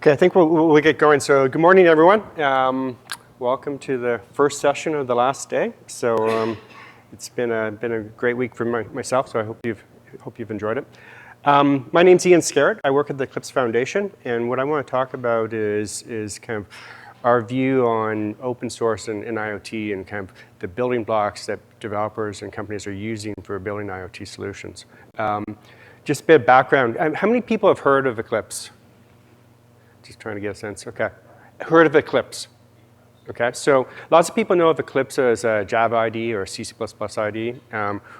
Okay, I think we'll get going. So good morning, everyone. Welcome to the first session of the last day. So it's been a great week for myself, so I hope you've enjoyed it. My name's Skerett. I work at the Eclipse Foundation, and what I want to talk about is kind of our view on open source and IoT and kind of the building blocks that developers and companies are using for building IoT solutions. Just a bit of background. How many people have heard of Eclipse? Just trying to get a sense. Okay. Heard of Eclipse? Okay. So lots of people know of Eclipse as a Java IDE or a C++ IDE.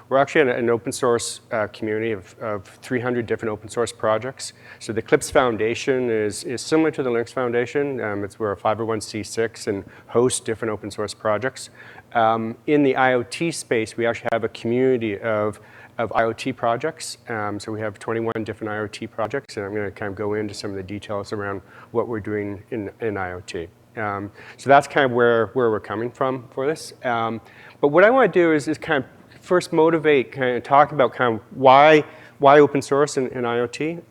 We're actually an open source community of 300 different open source projects. So the Eclipse Foundation is similar to the Linux Foundation. We're a 501c6 and host different open source projects. In the IoT space, we actually have a community of IoT projects. So we have 21 different IoT projects, and I'm going to kind of go into some of the details around what we're doing in IoT. So that's kind of where we're coming from for this. But what I want to do is kind of first motivate, kind of talk about kind of why open source in IoT,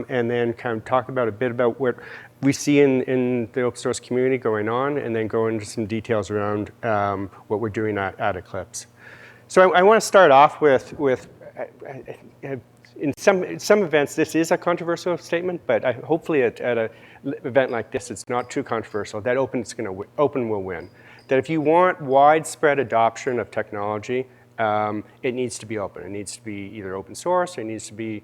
and then kind of talk about a bit about what we see in the open source community going on, and then go into some details around what we're doing at Eclipse. So I want to start off with in some events, this is a controversial statement, but hopefully at an event like this, it's not too controversial, that open will win. That if you want widespread adoption of technology, it needs to be open. It needs to be either open source, or it needs to be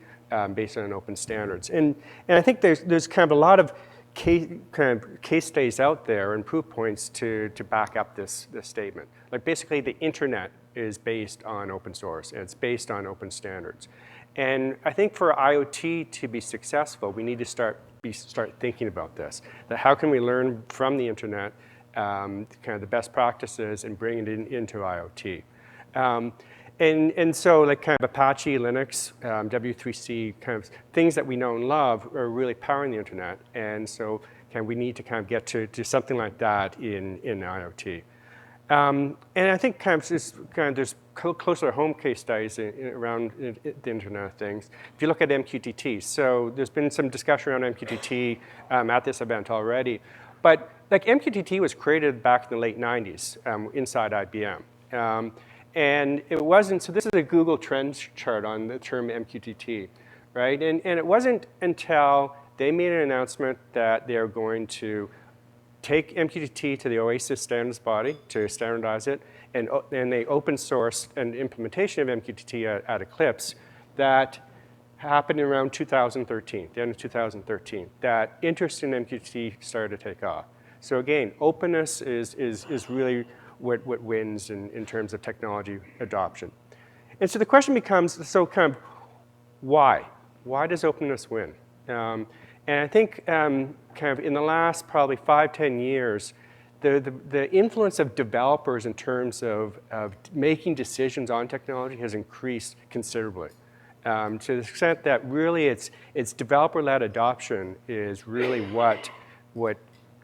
based on open standards. And I think there's kind of a lot of case studies out there and proof points to back up this statement. Like basically the internet is based on open source, and it's based on open standards. And I think for IoT to be successful, we need to start thinking about this. That how can we learn from the internet kind of the best practices and bring it into IoT. And so like kind of Apache, Linux, W3C, kind of things that we know and love are really powering the internet. And so we need to kind of get to something like that in IoT. And I think there's closer home case studies around the Internet of Things. If you look at MQTT, so there's been some discussion around MQTT at this event already. But like MQTT was created back in the late 90s inside IBM. And it wasn't, so this is a Google Trends chart on the term MQTT, right? And it wasn't until they made an announcement that they're going to take MQTT to the OASIS standards body to standardize it, and they open sourced an implementation of MQTT at Eclipse that happened around 2013, the end of 2013, that interest in MQTT started to take off. So again, openness is really what wins in terms of technology adoption. And so the question becomes, so kind of why? Why does openness win? And I think kind of in the last probably 5-10 years, the influence of developers in terms of making decisions on technology has increased considerably. To the extent that really it's developer-led adoption is really what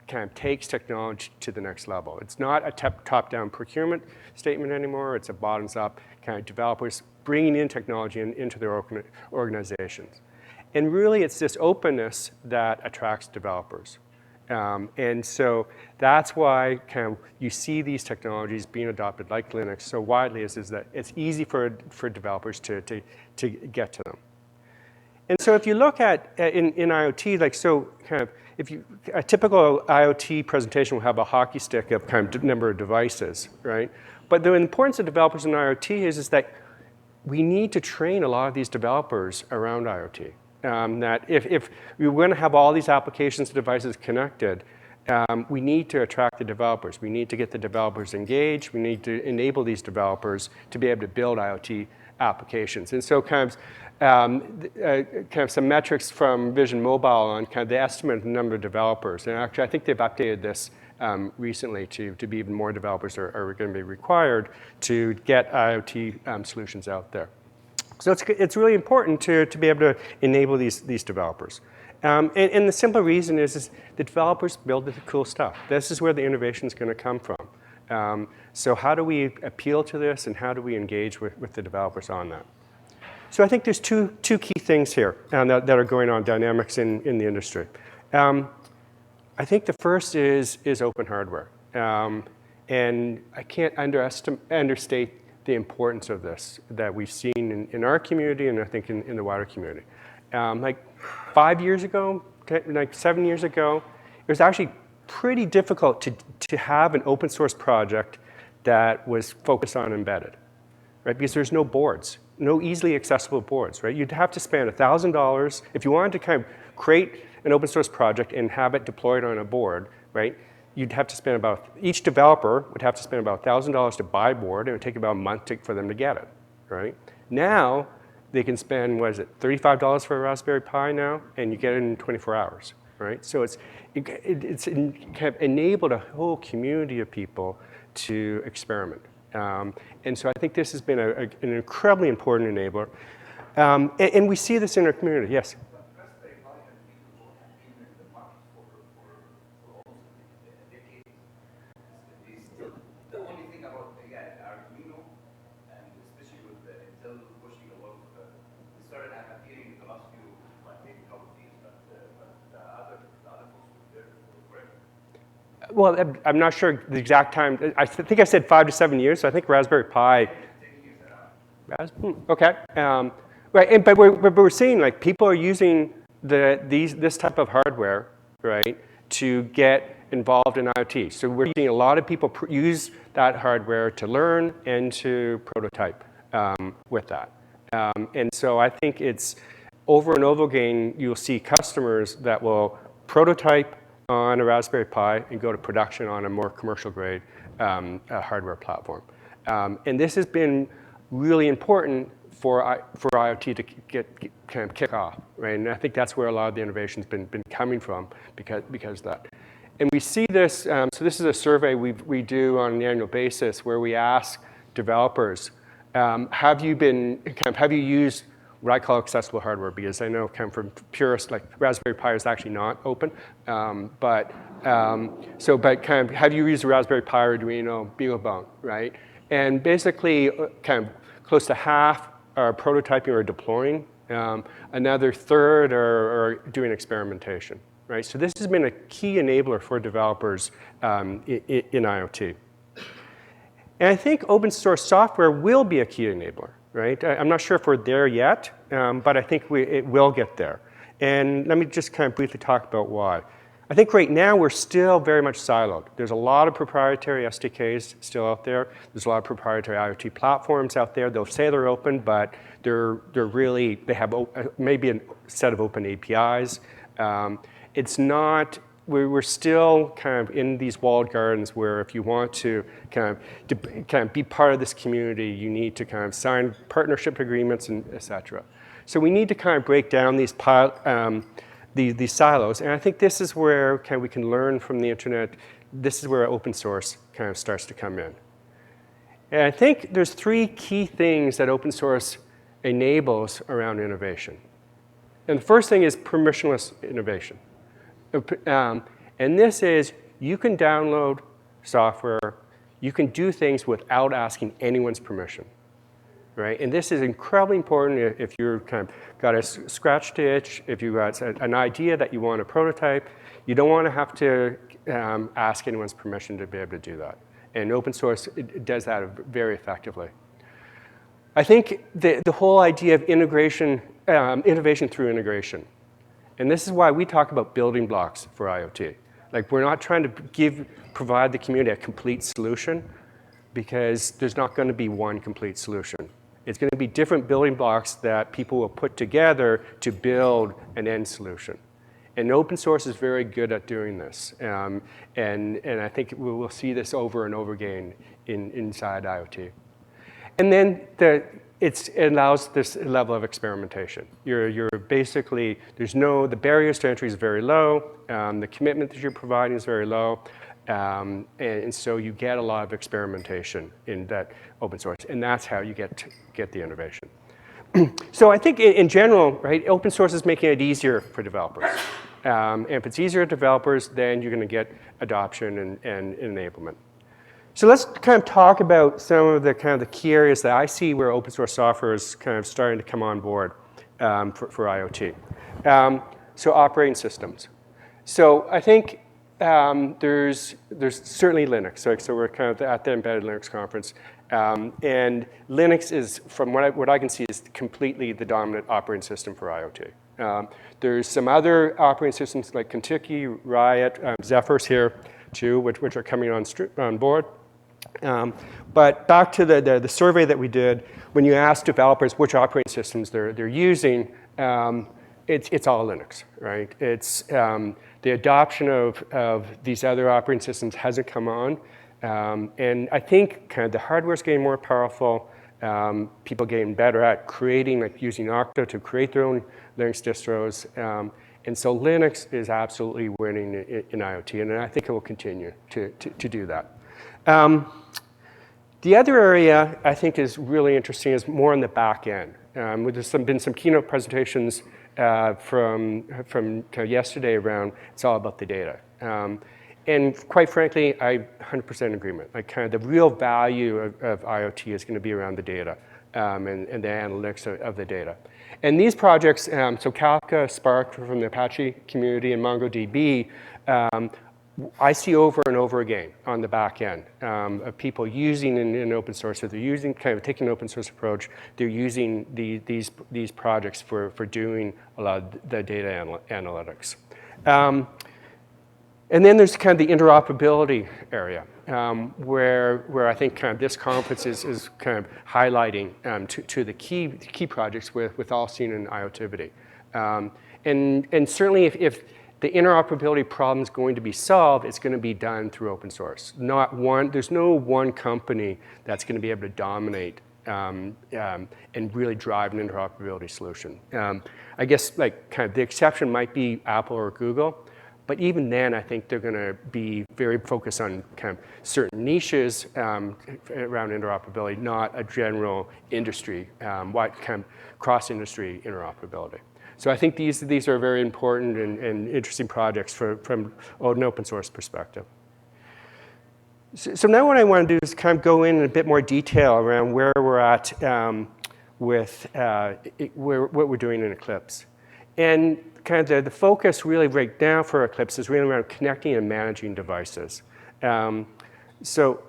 kind of takes technology to the next level. It's not a top-down procurement statement anymore. It's a bottoms-up kind of developers bringing in technology into their organizations. And really, it's this openness that attracts developers. And so that's why kind of you see these technologies being adopted like Linux so widely is that it's easy for developers to get to them. And so if you look at in IoT, like so kind of a typical IoT presentation will have a hockey stick of kind of number of devices, right? But the importance of developers in IoT is that we need to train a lot of these developers around IoT. That if we want to have all these applications and devices connected, we need to attract the developers. We need to get the developers engaged. We need to enable these developers to be able to build IoT applications. And so kind of some metrics from Vision Mobile on kind of the estimate of the number of developers. And actually, I think they've updated this recently to be even more developers are going to be required to get IoT solutions out there. So it's really important to be able to enable these developers. And the simple reason is the developers build the cool stuff. This is where the innovation is going to come from. So how do we appeal to this, and how do we engage with the developers on that? So I think there's two key things here that are going on, dynamics in the industry. I think the first is open hardware. And I can't understate the importance of this that we've seen in our community and I think in the wider community. Like 5 years ago, like 7 years ago, it was actually pretty difficult to have an open source project that was focused on embedded, right? Because there's no boards, no easily accessible boards, right? You'd have to spend $1,000 if you wanted to kind of create an open source project and have it deployed on a board, right? You'd have to spend about, each developer would have to spend about $1,000 to buy a board, and it would take about a month for them to get it, right? Now, they can spend, what is it, $35 for a Raspberry Pi now, and you get it in 24 hours, right? So it's kind of enabled a whole community of people to experiment. And so I think this has been an incredibly important enabler. And we see this in our community, yes? Well, I'm not sure the exact time. I think I said 5 to 7 years. So I think Raspberry Pi. Okay. Right. But we're seeing like people are using this type of hardware, right, to get involved in IoT. So we're seeing a lot of people use that hardware to learn and to prototype with that. And so I think it's over and over again. You'll see customers that will prototype on a Raspberry Pi and go to production on a more commercial grade hardware platform. And this has been really important for IoT to kind of kick off, right? And I think that's where a lot of the innovation's been coming from because of that. And we see this, so this is a survey we do on an annual basis where we ask developers, have you used what I call accessible hardware, because I know kind of from purists, like Raspberry Pi is actually not open. But kind of, have you used a Raspberry Pi or Arduino, BeagleBone, right? And basically, kind of close to half are prototyping or deploying. Another third are doing experimentation, right? So this has been a key enabler for developers in IoT. And I think open source software will be a key enabler. Right? I'm not sure if we're there yet, but I think it will get there. And let me just kind of briefly talk about why. I think right now we're still very much siloed. There's a lot of proprietary SDKs still out there. There's a lot of proprietary IoT platforms out there. They'll say they're open, but they have maybe a set of open APIs. It's not. We're still kind of in these walled gardens where if you want to kind of be part of this community, you need to kind of sign partnership agreements and et cetera. So we need to kind of break down these silos. And I think this is where kind of we can learn from the internet. This is where open source kind of starts to come in. And I think there's 3 key things that open source enables around innovation. And the first thing is permissionless innovation. And this is, you can download software, you can do things without asking anyone's permission, right? And this is incredibly important if you're kind of got a scratched itch, if you've got an idea that you want to prototype, you don't want to have to ask anyone's permission to be able to do that. And open source it does that very effectively. I think the whole idea of integration, innovation through integration. And this is why we talk about building blocks for IoT. Like, we're not trying to provide the community a complete solution, because there's not going to be one complete solution. It's going to be different building blocks that people will put together to build an end solution. And open source is very good at doing this. And I think we will see this over and over again inside IoT. And then it allows this level of experimentation. You're basically, the barriers to entry is very low. The commitment that you're providing is very low. And so you get a lot of experimentation in that open source. And that's how you get the innovation. So I think in general, right, open source is making it easier for developers. And if it's easier for developers, then you're going to get adoption and enablement. So let's kind of talk about some of the key areas that I see where open source software is kind of starting to come on board for IoT. So operating systems. So I think there's certainly Linux. So we're kind of at the Embedded Linux conference. And Linux is, from what I can see, is completely the dominant operating system for IoT. There's some other operating systems like Kentucky, Riot, Zephyr's here too, which are coming on board. But back to the survey that we did, when you ask developers which operating systems they're using, it's all Linux, right? It's the adoption of these other operating systems hasn't come on. And I think kind of the hardware's getting more powerful. People getting better at creating, like using Octa to create their own Linux distros. And so Linux is absolutely winning in IoT, and I think it will continue to do that. The other area I think is really interesting is more on the back end. There's been some keynote presentations from kind of yesterday around, it's all about the data. And quite frankly, I 100% agreement. Like kind of the real value of IoT is going to be around the data and the analytics of the data. And these projects, so Kafka, Spark from the Apache community, and MongoDB, I see over and over again on the back end of people using in open source. So they're using, kind of taking an open source approach. They're using these projects for doing a lot of the data analytics. And then there's kind of the interoperability area, where I think kind of this conference is kind of highlighting to the key projects with all seen in IoTivity. And certainly if the interoperability problem is going to be solved, it's going to be done through open source. There's no one company that's going to be able to dominate and really drive an interoperability solution. I guess like kind of the exception might be Apple or Google. But even then, I think they're going to be very focused on kind of certain niches around interoperability, not a general industry, wide kind of cross-industry interoperability. So I think these are very important and interesting projects from an open source perspective. So now what I want to do is kind of go in a bit more detail around where we're at with what we're doing in Eclipse. And kind of the focus really right now for Eclipse is really around connecting and managing devices. So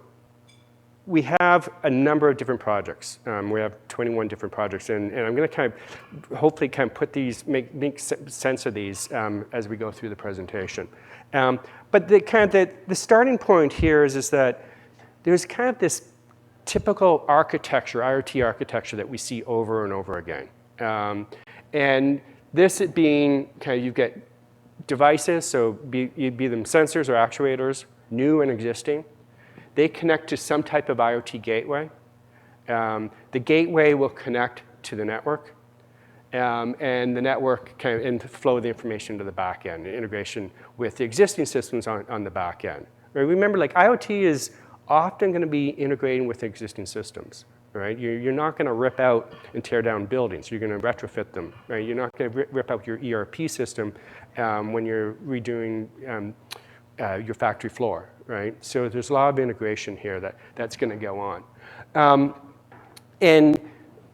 we have a number of different projects. We have 21 different projects, and I'm going to kind of hopefully kind of put these, make sense of these as we go through the presentation. But the starting point here is that there's kind of this typical architecture, IoT architecture that we see over and over again. And this being kind of, you get devices, so be them sensors or actuators, new and existing. They connect to some type of IoT gateway. The gateway will connect to the network, and the network can flow the information to the back end, integration with the existing systems on the back end. Right? Remember, like IoT is often going to be integrating with existing systems. Right? You're not going to rip out and tear down buildings. You're going to retrofit them. Right? You're not going to rip out your ERP system when you're redoing your factory floor. Right? So there's a lot of integration here that's going to go on. And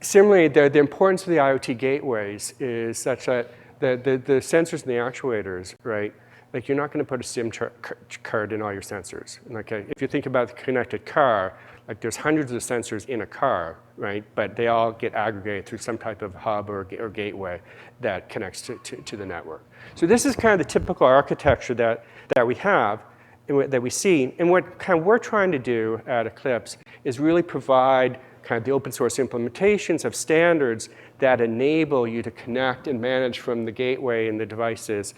similarly, the importance of the IoT gateways is such that the sensors and the actuators, right? Like you're not going to put a SIM card in all your sensors. Like if you think about the connected car, like there's hundreds of sensors in a car, right? But they all get aggregated through some type of hub or gateway that connects to the network. So this is kind of the typical architecture that we have, that we see. And what kind of we're trying to do at Eclipse is really provide kind of the open source implementations of standards that enable you to connect and manage from the gateway and the devices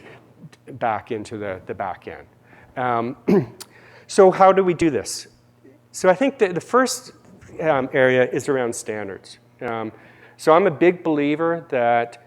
back into the back end. So how do we do this? So I think that the first area is around standards. So I'm a big believer that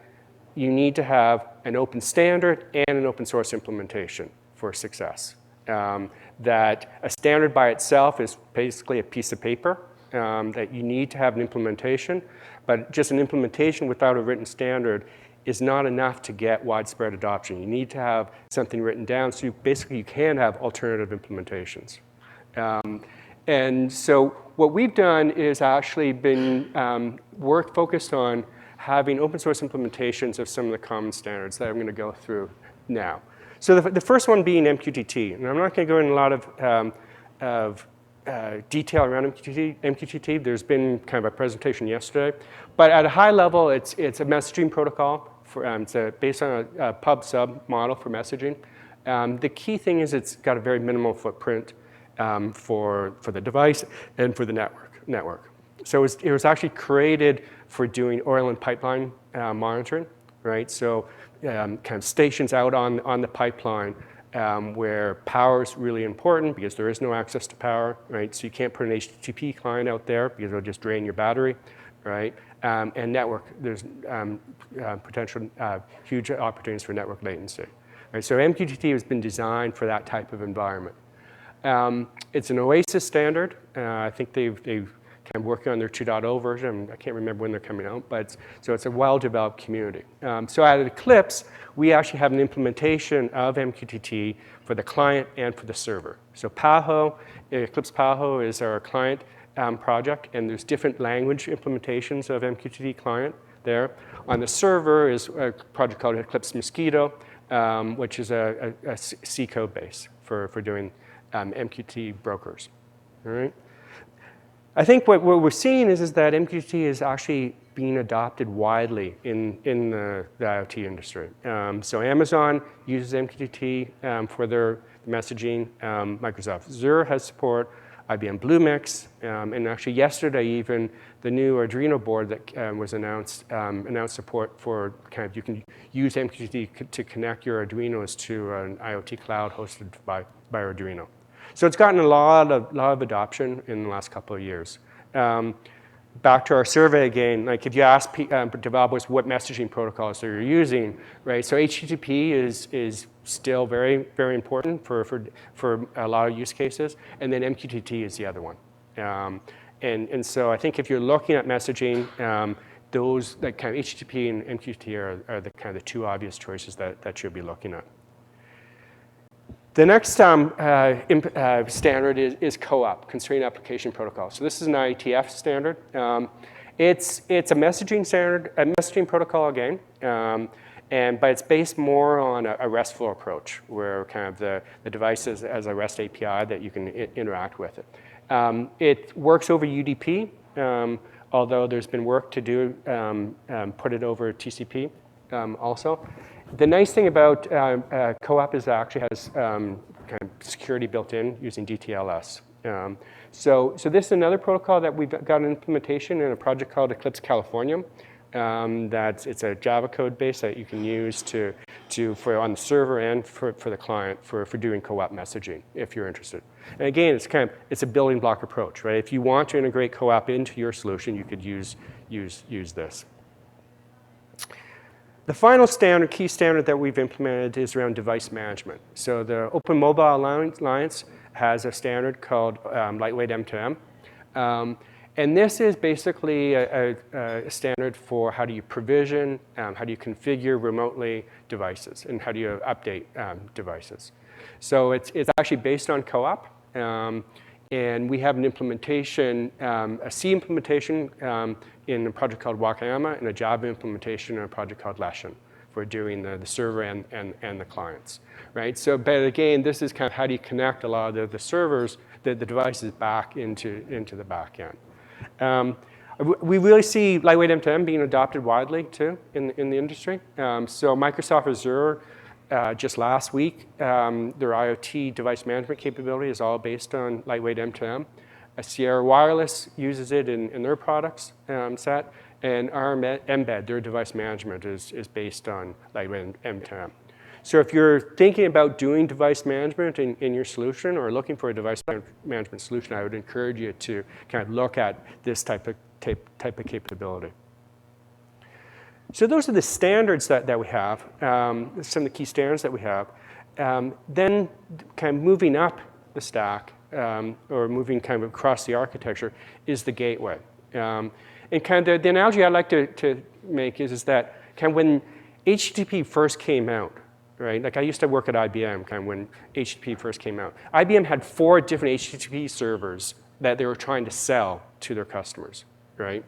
you need to have an open standard and an open source implementation for success. That a standard by itself is basically a piece of paper, that you need to have an implementation, but just an implementation without a written standard is not enough to get widespread adoption. You need to have something written down so you can have alternative implementations. And so what we've done is actually been focused on having open source implementations of some of the common standards that I'm going to go through now. So the first one being MQTT, and I'm not going to go into a lot of detail around MQTT. There's been kind of a presentation yesterday, but at a high level, it's a messaging protocol. It's based on a pub-sub model for messaging. The key thing is it's got a very minimal footprint for the device and for the network. So it was actually created for doing oil and pipeline monitoring, right? So kind of stations out on the pipeline where power is really important because there is no access to power, right? So you can't put an HTTP client out there because it'll just drain your battery, right? And network, there's potential huge opportunities for network latency. Right? So MQTT has been designed for that type of environment. It's an OASIS standard. I think they've kind of working on their 2.0 version. I can't remember when they're coming out, but so it's a well-developed community. So at Eclipse, we actually have an implementation of MQTT for the client and for the server. So PAHO, Eclipse PAHO is our client project, and there's different language implementations of MQTT client there. On the server is a project called Eclipse Mosquito, which is a C code base for doing MQTT brokers. All right. I think what we're seeing is that MQTT is actually being adopted widely in the IoT industry. So Amazon uses MQTT for their messaging. Microsoft Azure has support. IBM Bluemix, and actually yesterday even the new Arduino board that was announced support for kind of you can use MQTT to connect your Arduinos to an IoT cloud hosted by Arduino. So it's gotten a lot of adoption in the last couple of years. Back to our survey again, like if you ask developers what messaging protocols they're using, right? So HTTP is still very, very important for a lot of use cases, and then MQTT is the other one. And so I think if you're looking at messaging, those like kind of HTTP and MQTT are the kind of the two obvious choices that you'll be looking at. The next standard is CoAP, Constrained Application Protocol. So this is an IETF standard. It's a messaging standard, a messaging protocol again, but it's based more on a RESTful approach, where kind of the device as a REST API that you can interact with it. It works over UDP, although there's been work to do put it over TCP also. The nice thing about CoAP is it actually has kind of security built in using DTLS. So this is another protocol that we've got an implementation in a project called Eclipse Californium. It's a Java code base that you can use for on the server and for the client for doing CoAP messaging if you're interested. And again, it's a building block approach, right? If you want to integrate CoAP into your solution, you could use this. The final key standard that we've implemented is around device management. So the Open Mobile Alliance has a standard called Lightweight M2M. And this is basically a standard for how do you provision, how do you configure remotely devices, and how do you update devices. So it's actually based on CoAP. And we have an implementation, a C implementation in a project called Wakayama, and a Java implementation in a project called Leshen for doing the server and the clients, right? So, but again, this is kind of how do you connect a lot of the servers, the devices back into the back end. We really see lightweight M2M being adopted widely too in the industry. So Microsoft Azure, just last week, their IoT device management capability is all based on lightweight M2M. Sierra Wireless uses it in their products set, and our Embed, their device management, is based on lightweight M2M. So if you're thinking about doing device management in your solution or looking for a device management solution, I would encourage you to kind of look at this type of capability. So those are the standards that we have, some of the key standards that we have. Then kind of moving up the stack, or moving kind of across the architecture, is the gateway. And kind of the analogy I like to make is that kind of when HTTP first came out, right? Like I used to work at IBM kind of when HTTP first came out. IBM had 4 different HTTP servers that they were trying to sell to their customers, right?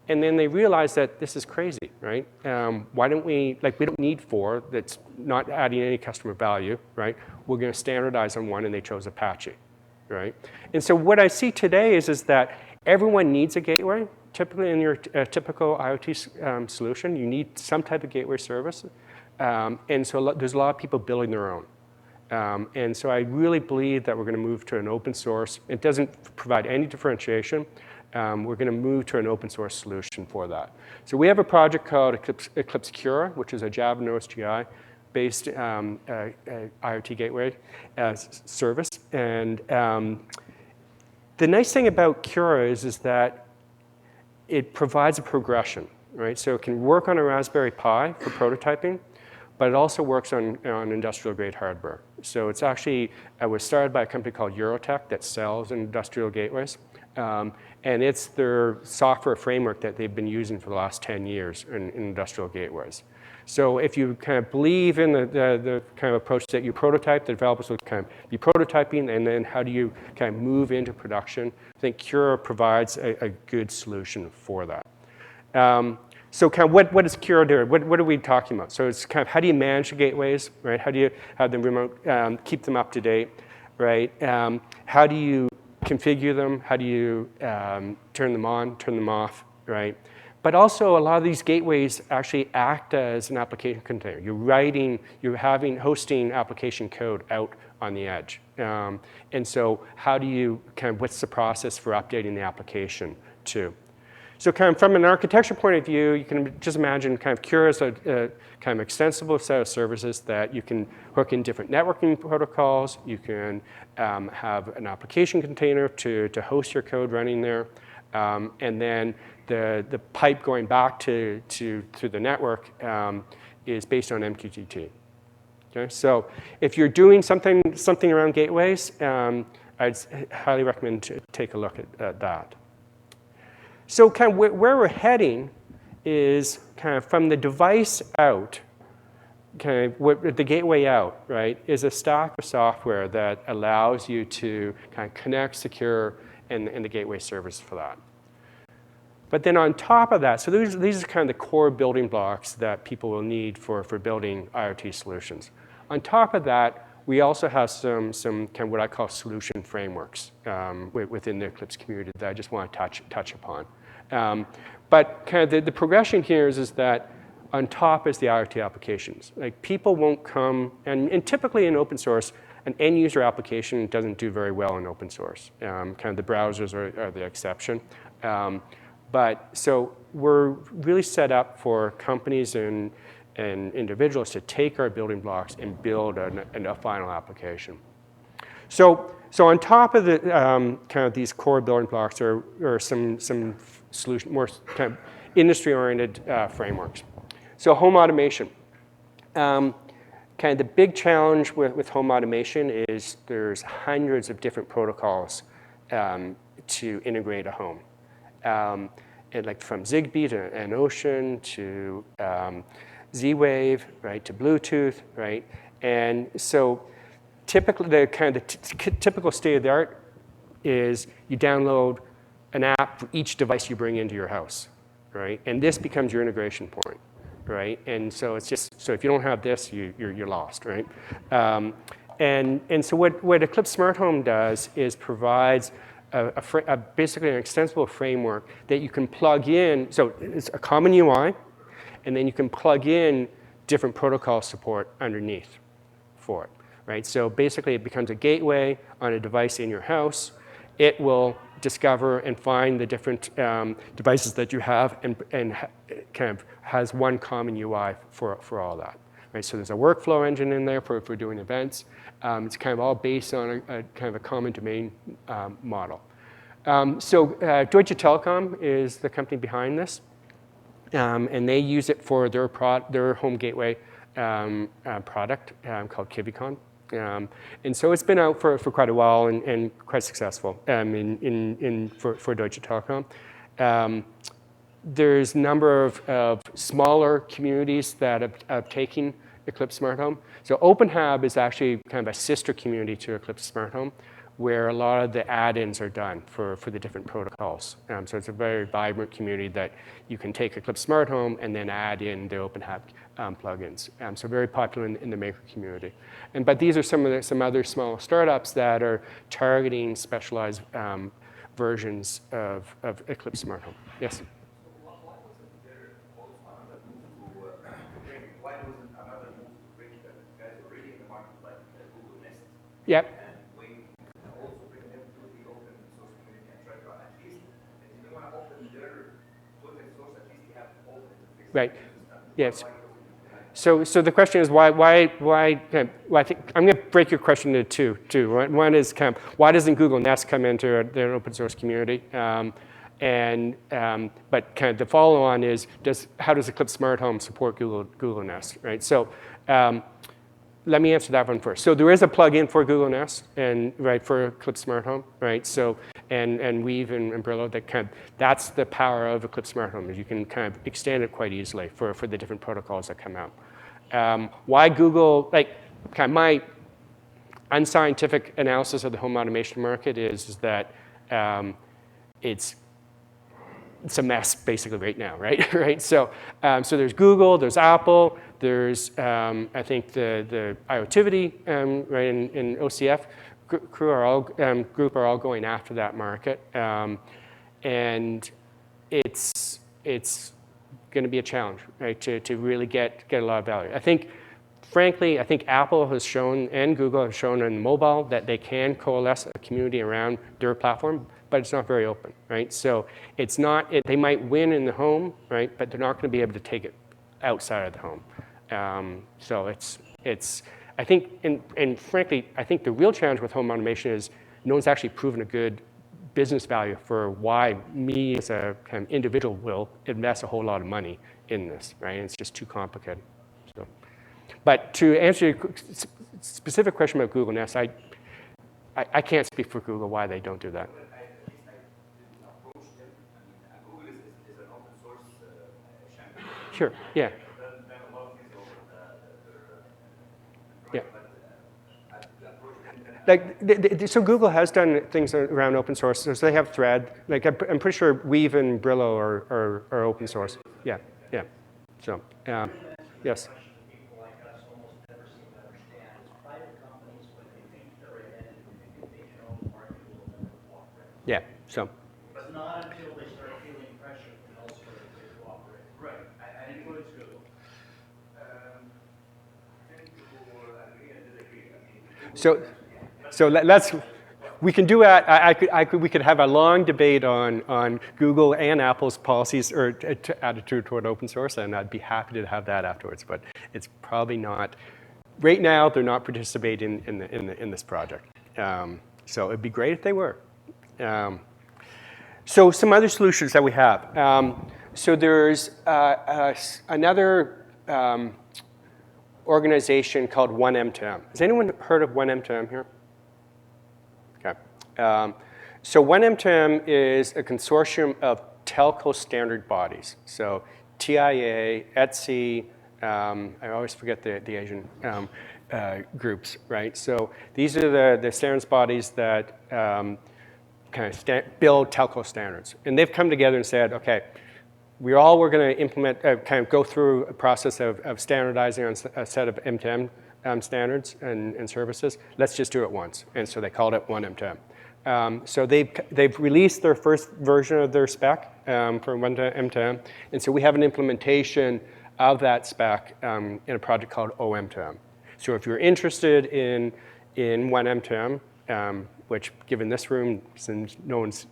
And then they realized that this is crazy, right? Why don't we don't need 4 that's not adding any customer value, right? We're going to standardize on one, and they chose Apache, right? And so what I see today is that everyone needs a gateway. Typically in your typical IoT solution, you need some type of gateway service. And so there's a lot of people building their own. And so I really believe that we're going to move to an open source. It doesn't provide any differentiation. We're going to move to an open source solution for that. So we have a project called Eclipse Cura, which is a Java NoSGI-based IoT gateway service. And the nice thing about Cura is that it provides a progression, right? So it can work on a Raspberry Pi for prototyping, but it also works on industrial-grade hardware. So it's actually, it was started by a company called Eurotech that sells industrial gateways. And it's their software framework that they've been using for the last 10 years in industrial gateways. So if you kind of believe in the kind of approach that you prototype, the developers will kind of be prototyping, and then how do you kind of move into production? I think Cura provides a good solution for that. So kind of what does Cura do? What are we talking about? So it's kind of how do you manage the gateways, right? How do you have them remote, keep them up to date, right? How do you configure them? How do you turn them on, turn them off, right? But also a lot of these gateways actually act as an application container. You're hosting application code out on the edge. And so how do you what's the process for updating the application too? So kind of from an architecture point of view, you can just imagine kind of Cura as a kind of extensible set of services that you can hook in different networking protocols. You can have an application container to host your code running there. And then the pipe going back to the network is based on MQTT. Okay? So if you're doing something around gateways, I'd highly recommend to take a look at that. So kind of where we're heading is kind of from the device out, kind of the gateway out, right, is a stack of software that allows you to kind of connect, secure, and the gateway service for that. But then on top of that, so these are kind of the core building blocks that people will need for building IoT solutions. On top of that, we also have some kind of what I call solution frameworks within the Eclipse community that I just want to touch upon. But kind of the progression here is that on top is the IoT applications. Like people won't come, and typically in open source, an end user application doesn't do very well in open source. Kind of the browsers are the exception. But so we're really set up for companies and individuals to take our building blocks and build a final application. So on top of the kind of these core building blocks are some solution, more kind of industry-oriented frameworks. So home automation. Kind of the big challenge with home automation is there's hundreds of different protocols to integrate a home. And like from Zigbee to an Ocean to Z-Wave, right, to Bluetooth, right? And so typically the typical state of the art is you download an app for each device you bring into your house, right? And this becomes your integration point, right? And so it's just, so if you don't have this, you're lost, right? And so what Eclipse Smart Home does is provides basically an extensible framework that you can plug in. So it's a common UI, and then you can plug in different protocol support underneath for it, right? So basically it becomes a gateway on a device in your house. It will discover and find the different devices that you have and kind of has one common UI for all that, right? So there's a workflow engine in there for doing events. It's kind of all based on a kind of a common domain model. So Deutsche Telekom is the company behind this. And they use it for their home gateway product called Kivicon. And so it's been out for quite a while and quite successful for Deutsche Telekom. There's a number of smaller communities that have taken Eclipse Smart Home. So OpenHab is actually kind of a sister community to Eclipse Smart Home, where a lot of the add-ins are done for the different protocols. So it's a very vibrant community that you can take Eclipse Smart Home and then add in the OpenHAB plugins. So very popular in the maker community. But these are some other small startups that are targeting specialized versions of Eclipse Smart Home. Yes? Yep. Right. Yes. So the question is why well, I think I'm going to break your question into two. One is why doesn't Google Nest come into their open source community? But the follow on is how does Eclipse Smart Home support Google Nest, right? So let me answer that one first. So there is a plugin for Google Nest and for Eclipse Smart Home, right? So and Weave and Brillo, that's the power of Eclipse Smart Home, is you can extend it quite easily for the different protocols that come out. Why Google, my unscientific analysis of the home automation market is that it's a mess basically right now, right? So there's Google, there's Apple, there's I think the IoTivity, right, in OCF group are all going after that market, and it's going to be a challenge, right, to really get a lot of value. Frankly, I think Apple has shown and Google have shown on mobile that they can coalesce a community around their platform, but it's not very open, right? So it's not, they might win in the home, right, but they're not going to be able to take it outside of the home. So it's I think, and frankly, I think the real challenge with home automation is no one's actually proven a good business value for why me as a individual will invest a whole lot of money in this, right? And it's just too complicated. So, but to answer your specific question about Google Nest, I can't speak for Google why they don't do that. Sure, yeah. Yeah. So Google has done things around open source. So they have Thread. I'm pretty sure Weave and Brillo are open source. Yeah. So, yes. Yeah. So. But not until they start feeling pressure from elsewhere to cooperate. Right. And includes Google. So we can do we could have a long debate on Google and Apple's policies or attitude toward open source, and I'd be happy to have that afterwards. But it's probably not right now. They're not participating in this project. So it'd be great if they were. So some other solutions that we have. So there's another organization called 1M2M. Has anyone heard of 1M2M here? Okay. So 1M2M is a consortium of telco standard bodies. So TIA, ETSI, I always forget the Asian groups, right? So these are the standards bodies that build telco standards. And they've come together and said, okay, we're going to implement, go through a process of standardizing on a set of M2M standards and services. Let's just do it once. And so they called it 1M2M. So they've released their first version of their spec for 1M2M. And so we have an implementation of that spec in a project called OM2M. So if you're interested in 1M2M, which given this room, since no one's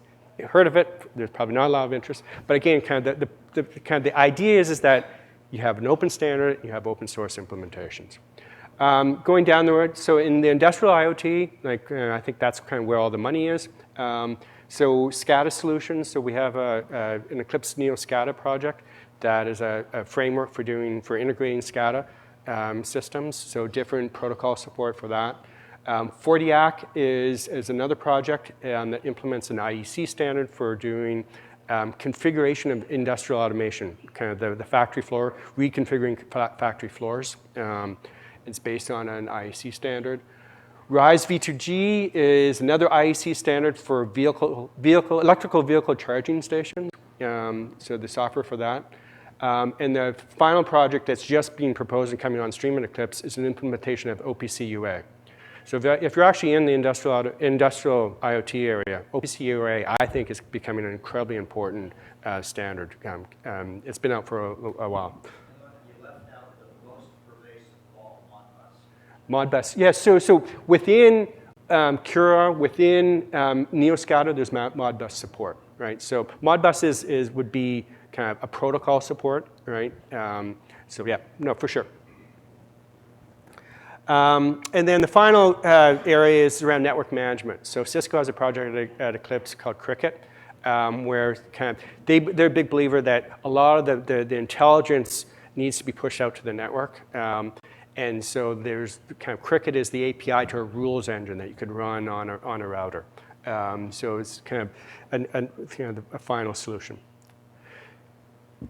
heard of it, there's probably not a lot of interest. But again, the idea is that you have an open standard, you have open source implementations. Going down the road, so in the industrial IoT, I think that's where all the money is. So SCADA solutions, so we have an Eclipse Neo SCADA project that is a framework for integrating SCADA systems, so different protocol support for that. Fortiac is another project that implements an IEC standard for doing configuration of industrial automation, the factory floor, reconfiguring factory floors. It's based on an IEC standard. RISE V2G is another IEC standard for electrical vehicle charging stations, so the software for that. And the final project that's just being proposed and coming on stream in Eclipse is an implementation of OPC UA. So if you're actually in the industrial IoT area, OPC UA, I think, is becoming an incredibly important standard. It's been out for a while. You left out the most pervasive of all, Modbus, yes. So within Cura, within NeoSCADA, there's Modbus support, right? So Modbus would be kind of a protocol support, right? So yeah, no, for sure. And then the final area is around network management. So Cisco has a project at Eclipse called Cricket, where kind of they're a big believer that a lot of the intelligence needs to be pushed out to the network. And so there's kind of Cricket is the API to a rules engine that you could run on a router. So it's kind of a final solution.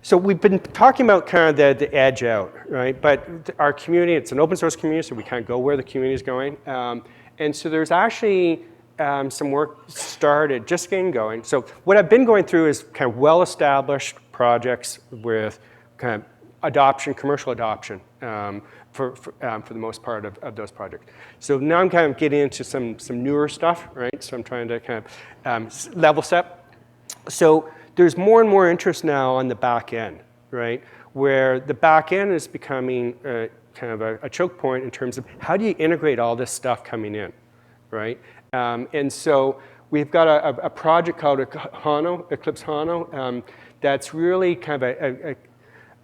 So we've been talking about kind of the edge out, right? But our community, it's an open source community, so we kind of go where the community is going. And so there's actually some work started, just getting going. So what I've been going through is kind of well-established projects with kind of adoption, commercial adoption for the most part of those projects. So now I'm kind of getting into some newer stuff, right? So I'm trying to kind of level set. So there's more and more interest now on the back end, right? Where the back end is becoming kind of a choke point in terms of how do you integrate all this stuff coming in, right? And so we've got a project called Eclipse Hano, that's really kind of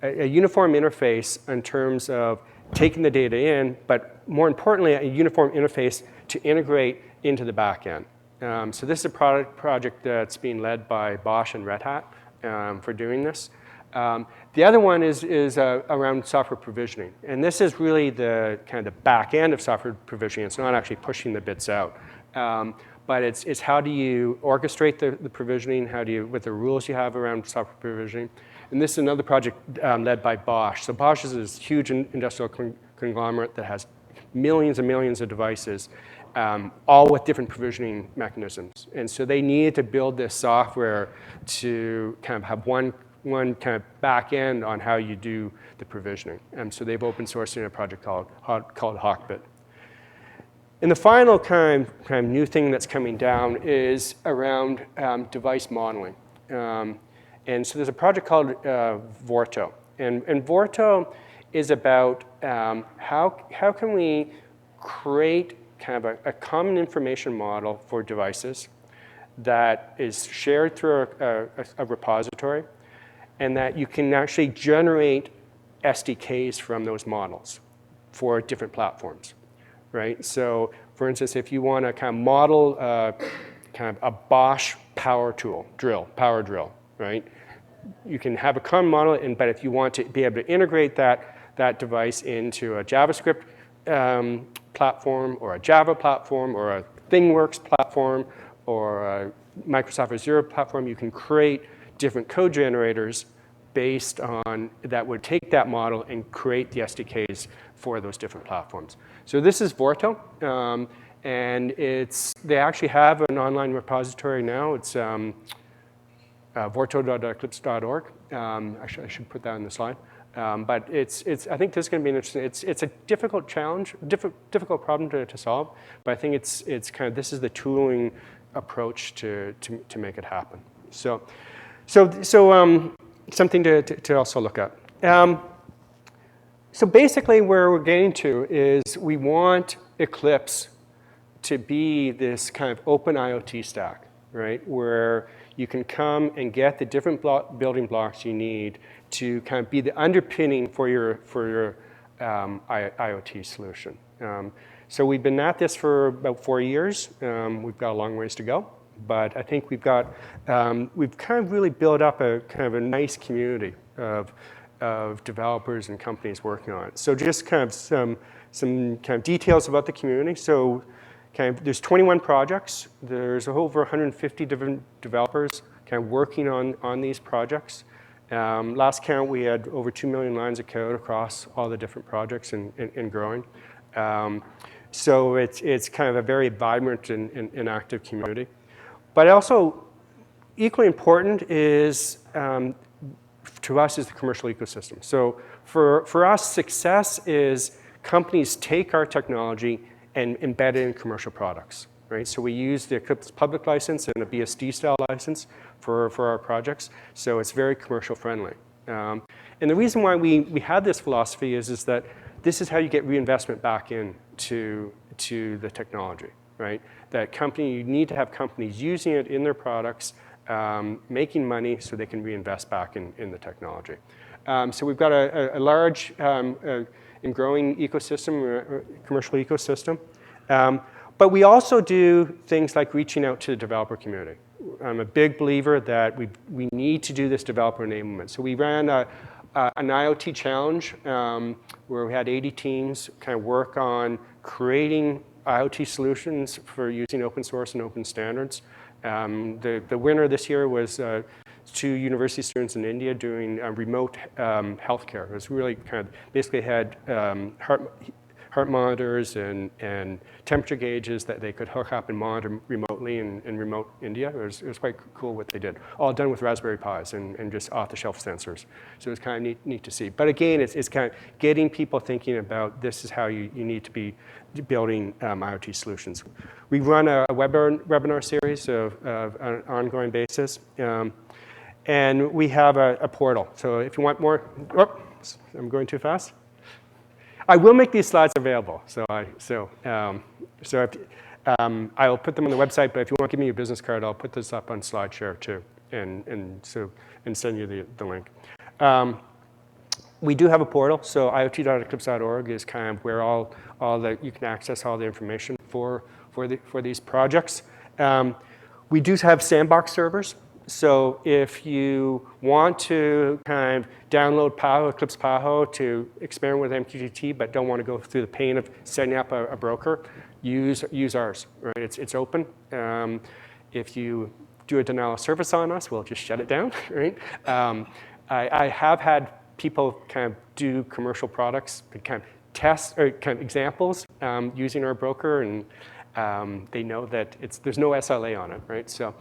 a uniform interface in terms of taking the data in, but more importantly, a uniform interface to integrate into the back end. So this is a project that's being led by Bosch and Red Hat for doing this. The other one is around software provisioning. And this is really the kind of the back end of software provisioning. It's not actually pushing the bits out. But it's how do you orchestrate the provisioning, what the rules you have around software provisioning. And this is another project led by Bosch. So Bosch is this huge industrial conglomerate that has millions and millions of devices, all with different provisioning mechanisms. And so they needed to build this software to kind of have one kind of back end on how you do the provisioning. And so they've open sourced in a project called Hawkbit. And the final kind of new thing that's coming down is around device modeling. And so there's a project called Vorto. And Vorto is about how can we create kind of a common information model for devices that is shared through a repository, and that you can actually generate SDKs from those models for different platforms, right? So for instance, if you want to kind of model kind of a Bosch power drill, right? You can have a common model, but if you want to be able to integrate that device into a JavaScript platform or a Java platform or a ThingWorks platform or a Microsoft Azure platform, you can create different code generators based on that would take that model and create the SDKs for those different platforms. So this is Vorto, and they actually have an online repository now. It's vorto.eclipse.org. Actually, I should put that in the slide. But I think this is going to be interesting. It's a difficult challenge, difficult problem to solve. But I think it's kind of this is the tooling approach to make it happen. So something to also look at. So basically, where we're getting to is we want Eclipse to be this kind of open IoT stack, right? Where you can come and get the different building blocks you need to kind of be the underpinning for your IoT solution. So we've been at this for about 4 years. We've got a long ways to go, but I think we've kind of really built up a kind of a nice community of developers and companies working on it. So just kind of some kind of details about the community. So there's 21 projects. There's over 150 different developers kind of working on these projects. Last count, we had over 2 million lines of code across all the different projects and growing. So it's kind of a very vibrant and active community. But also, equally important is, to us, is the commercial ecosystem. So for us, success is companies take our technology and embed it in commercial products, right? So we use the Eclipse public license and a BSD style license for our projects. So it's very commercial friendly. And the reason why we have this philosophy is that this is how you get reinvestment back into the technology, right? That company, you need to have companies using it in their products, making money so they can reinvest back in the technology. So we've got a large and growing ecosystem, commercial ecosystem. But we also do things like reaching out to the developer community. I'm a big believer that we need to do this developer enablement. So we ran an IoT challenge where we had 80 teams kind of work on creating IoT solutions for using open source and open standards. The winner this year was 2 university students in India doing remote healthcare. It was really kind of basically had heart monitors and temperature gauges that they could hook up and monitor remotely in remote India. It was quite cool what they did. All done with Raspberry Pis and just off-the-shelf sensors. So it was kind of neat to see. But again, it's kind of getting people thinking about this is how you need to be building IoT solutions. We run a webinar series on an ongoing basis. And we have a portal. So if you want more, oops, I'm going too fast. I will make these slides available. I'll put them on the website, but if you want to give me your business card, I'll put this up on SlideShare too, and send you the link. We do have a portal, so iot.eclipse.org is kind of where all you can access all the information for these projects. We do have sandbox servers. So if you want to kind of download PAHO, Eclipse PAHO to experiment with MQTT, but don't want to go through the pain of setting up a broker, use ours, right? It's open. If you do a denial of service on us, we'll just shut it down, right? I have had people kind of do commercial products, kind of test or kind of examples using our broker, and they know that there's no SLA on it, right? So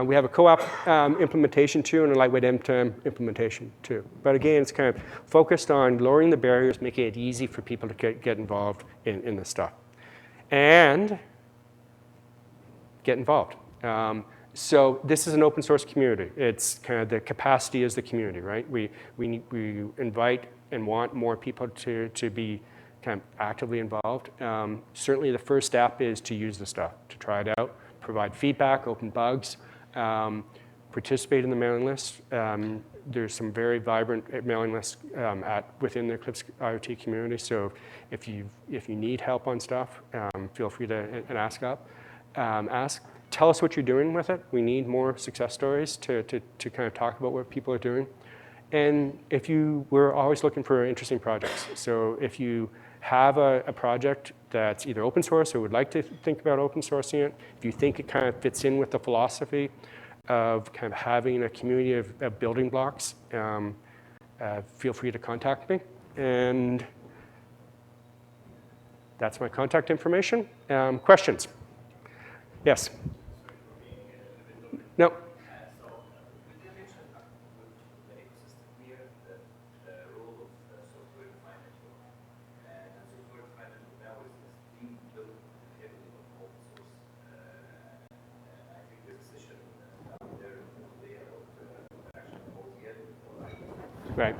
we have a CoAP implementation too, and a lightweight M2M implementation too. But again, it's kind of focused on lowering the barriers, making it easy for people to get involved in this stuff. And get involved. So this is an open source community. It's kind of the capacity is the community, right? We invite and want more people to be kind of actively involved. Certainly the first step is to use the stuff, to try it out, provide feedback, open bugs, participate in the mailing list. There's some very vibrant mailing lists within the Eclipse IoT community. So if you need help on stuff, feel free to ask. Tell us what you're doing with it. We need more success stories to kind of talk about what people are doing. And we're always looking for interesting projects. So if you have a project that's either open source or would like to think about open sourcing it, if you think it kind of fits in with the philosophy of kind of having a community of building blocks, feel free to contact me. And that's my contact information. Questions? Yes? No. Right.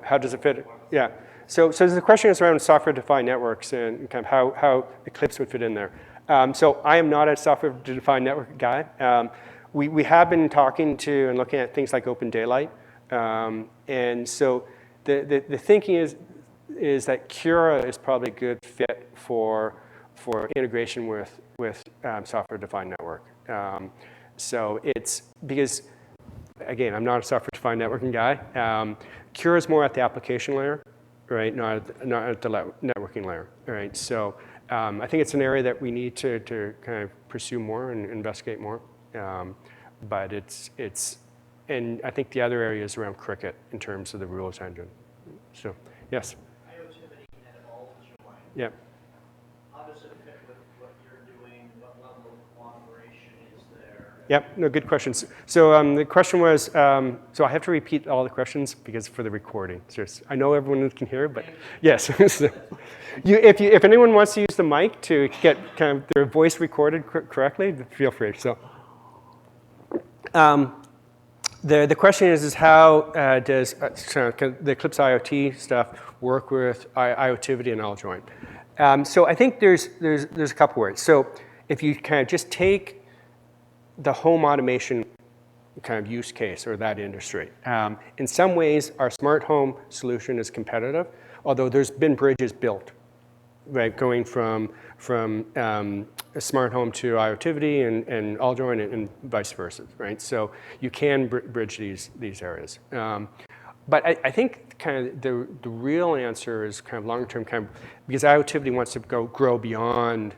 How does it fit? Yeah. So the question is around software-defined networks and kind of how Eclipse would fit in there. So I am not a software-defined network guy. We have been talking to and looking at things like Open Daylight. And so the thinking is that Cura is probably a good fit for integration with software-defined network. So it's because, again, I'm not a software-defined networking guy. Cura is more at the application layer, right? Not at the networking layer, right? So I think it's an area that we need to kind of pursue more and investigate more. But and I think the other area is around Cricket in terms of the rules engine. So, yes? IoT and all join. Yeah. How does it fit with what you're doing? What level of cooperation is there? Yep, no, good questions. So the question was, so I have to repeat all the questions because for the recording. Just, I know everyone can hear, but yes. So, if anyone wants to use the mic to get kind of their voice recorded correctly, feel free. So the question is how does the Eclipse IoT stuff work with IoTivity and AllJoint? So I think there's a couple words. So if you kind of just take the home automation kind of use case or that industry, in some ways our smart home solution is competitive, although there's been bridges built, right, going from a smart home to IoTivity and AllJoint and vice versa, right? So you can bridge these areas. But I think kind of the real answer is kind of long-term, kind of because IoTivity wants to grow beyond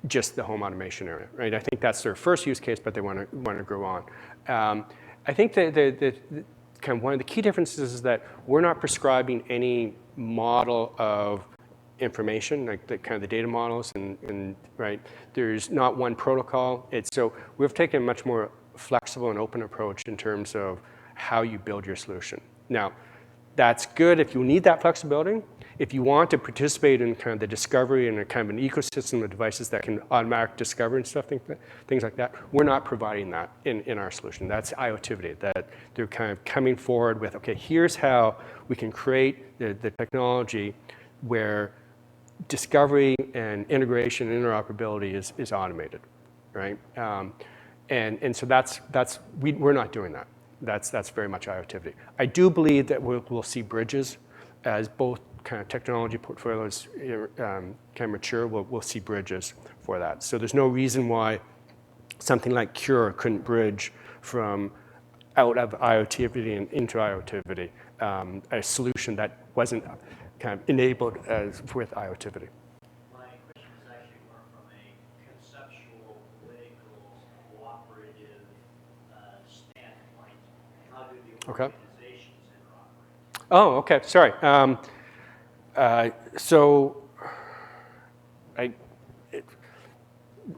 just the home automation area, right? I think that's their first use case, but they want to grow on. I think the kind of one of the key differences is that we're not prescribing any model of information, like the kind of the data models, and right, there's not one protocol. So we've taken a much more flexible and open approach in terms of how you build your solution. Now, that's good if you need that flexibility. If you want to participate in kind of the discovery and a kind of an ecosystem of devices that can automatic discover and stuff, things like that, we're not providing that in our solution. That's IoTivity, that they're kind of coming forward with, okay, here's how we can create the technology where discovery and integration and interoperability is automated, right? And so we're not doing that. That's very much IoTivity. I do believe that we'll see bridges as both kind of technology portfolios kind of mature. We'll see bridges for that. So there's no reason why something like Cure couldn't bridge from out of IoTivity and into IoTivity, a solution that wasn't kind of enabled with IoTivity. My question is actually more from a conceptual, political, cooperative standpoint. How do the organizations interoperate? Oh, okay. Sorry.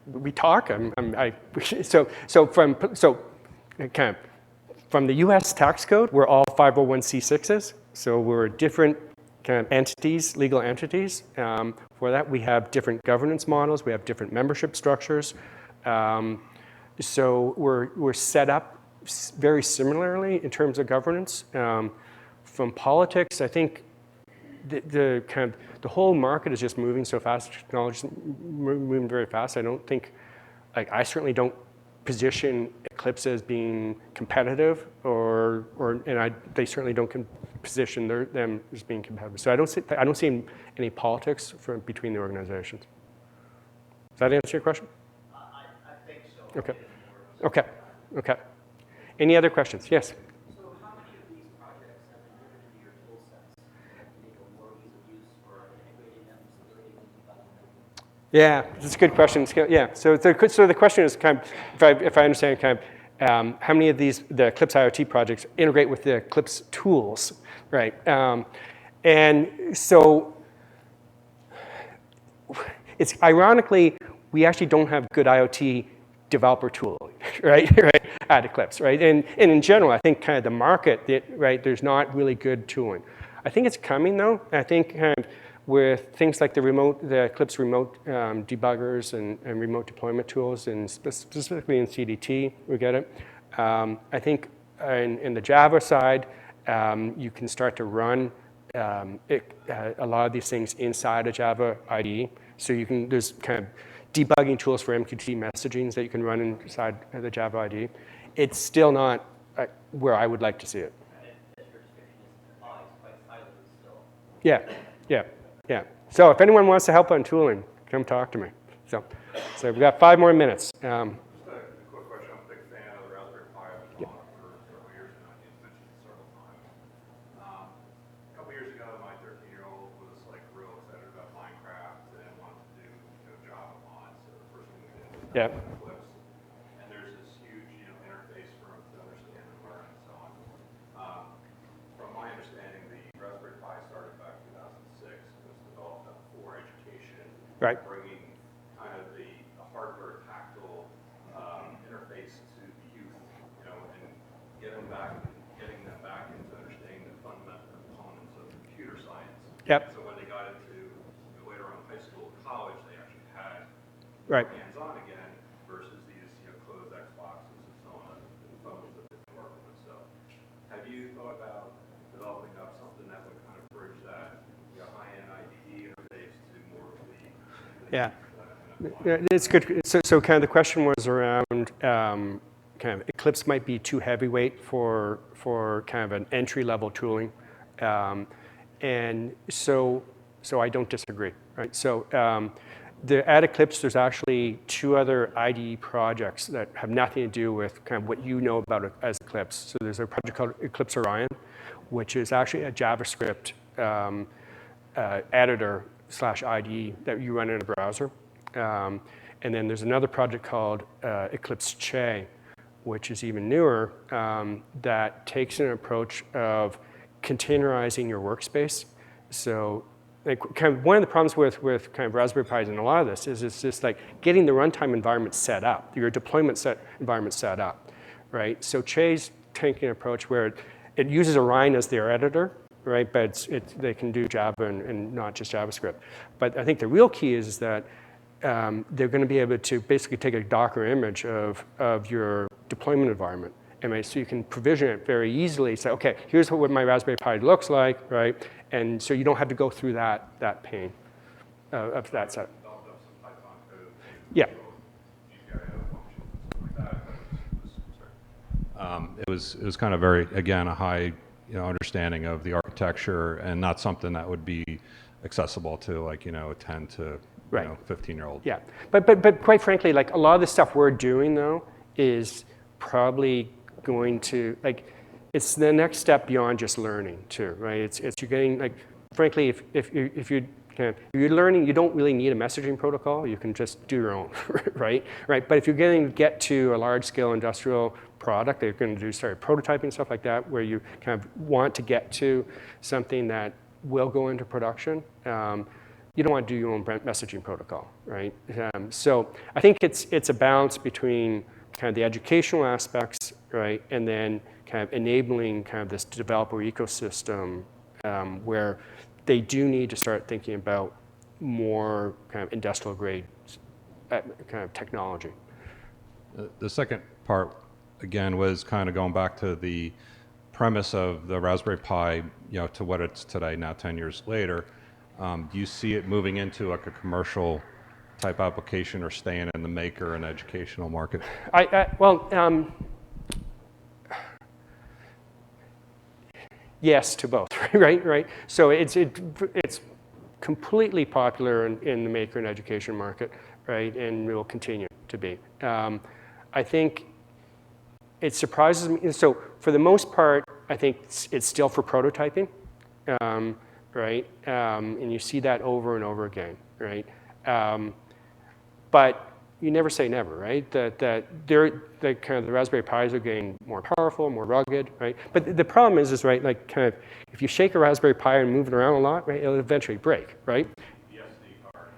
We talk. From the U.S. tax code, we're all 501c6s. So we're different kind of entities, legal entities. For that, we have different governance models. We have different membership structures. So we're set up very similarly in terms of governance. From politics, I think the whole market is just moving so fast. Technology is moving very fast. I don't think, I certainly don't position Eclipse as being competitive, they certainly don't position them as being competitive. So I don't see any politics between the organizations. Does that answer your question? I think so. Okay. Okay. Any other questions? Yes. So how many of these projects have been driven into your tool sets that enable more ease of use for integrating them, stability, and development? Yeah, that's a good question. Yeah, so the question is kind of, if I understand, kind of how many of the Eclipse IoT projects integrate with the Eclipse tools, right? And so it's ironically, we actually don't have good IoT developer tool, right, at Eclipse, right? And in general, I think kind of the market, right, there's not really good tooling. I think it's coming though. I think kind of with things like the Eclipse remote debuggers and remote deployment tools, and specifically in CDT, we get it. I think in the Java side, you can start to run a lot of these things inside a Java IDE. So there's kind of debugging tools for MQTT messaging that you can run inside the Java IDE. It's still not where I would like to see it. Yeah. So if anyone wants to help on tooling, come talk to me. So we've got 5 more minutes. Just a quick question. I'm a big fan of the Raspberry Pi. I've been on it for several years now. You've mentioned it several times. A couple years ago, my 13-year-old was like real excited about Minecraft and Yeah. Eclipse, and there's this huge, interface for them to understand and learn and so on. From my understanding, the Raspberry Pi started back in 2006. It was developed for education, Right. bringing kind of the hardware tactile interface to the youth, and getting them back into understanding the fundamental components of computer science. Yep. So when they got into later on high school, college, they actually had Right. hands-on again versus these closed Xboxes and so on and phones that they can work with. So have you thought about developing up something that would kind of bridge that high-end IDE interface to more of the Yeah. Yeah, it's good. So kind of the question was around kind of Eclipse might be too heavyweight for kind of an entry-level tooling. And so I don't disagree, right? So at Eclipse, there's actually 2 other IDE projects that have nothing to do with kind of what you know about it as Eclipse. So there's a project called Eclipse Orion, which is actually a JavaScript editor/IDE that you run in a browser. And then there's another project called Eclipse Che, which is even newer, that takes an approach of containerizing your workspace. So like kind of one of the problems with kind of Raspberry Pis and a lot of this is it's just like getting the runtime environment set up, your deployment environment set up, right? So Che's taking an approach where it uses Orion as their editor, right? But they can do Java and not just JavaScript. But I think the real key is that they're going to be able to basically take a Docker image of your deployment environment. So you can provision it very easily. Say, okay, here's what my Raspberry Pi looks like, right? And so you don't have to go through that pain of that set. Yeah. It was kind of very, again, a high understanding of the architecture and not something that would be accessible to like a 10 to 15-year-old. Yeah, but quite frankly, like a lot of the stuff we're doing though is probably going to it's the next step beyond just learning too, right? It's you're getting like frankly if you're learning, you don't really need a messaging protocol. You can just do your own, right? But if you're going to get to a large-scale industrial product, they're going to start prototyping stuff like that, where you kind of want to get to something that will go into production. You don't want to do your own messaging protocol, right? So I think it's a balance between kind of the educational aspects, right, and then kind of enabling kind of this developer ecosystem where they do need to start thinking about more kind of industrial grade kind of technology. The second part, again, was kind of going back to the premise of the Raspberry Pi, to what it's today, now 10 years later. Do you see it moving into like a commercial type application or staying in the maker and educational market? Yes to both, right? So it's completely popular in the maker and education market, right? And will continue to be. I think it surprises me. So for the most part, I think it's still for prototyping, right? And you see that over and over again, right? But you never say never, right? That kind of the Raspberry Pis are getting more powerful, more rugged, right? But the problem is right, like kind of if you shake a Raspberry Pi and move it around a lot, right, it'll eventually break, right? The SD card,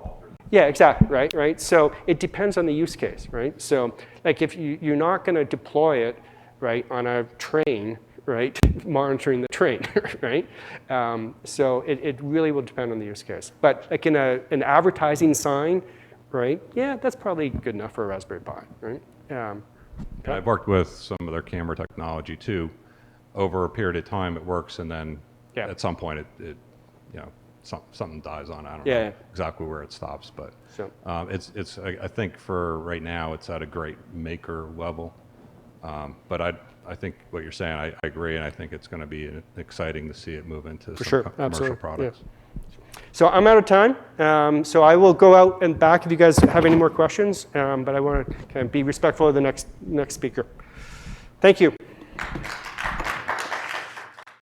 falters. Yeah, exactly, right? So it depends on the use case, right? So like if you're not going to deploy it, right, on a train, right, monitoring the train, right? So it really will depend on the use case. But like in an advertising sign, right? Yeah, that's probably good enough for a Raspberry Pi, right? I've worked with some of their camera technology too. Over a period of time, it works, and then at some point, it something dies on. I don't know exactly where it stops, but it's. I think for right now, it's at a great maker level. But I think what you're saying, I agree, and I think it's going to be exciting to see it move into commercial products. Yeah. So I'm out of time, so I will go out and back if you guys have any more questions, but I want to kind of be respectful of the next speaker. Thank you.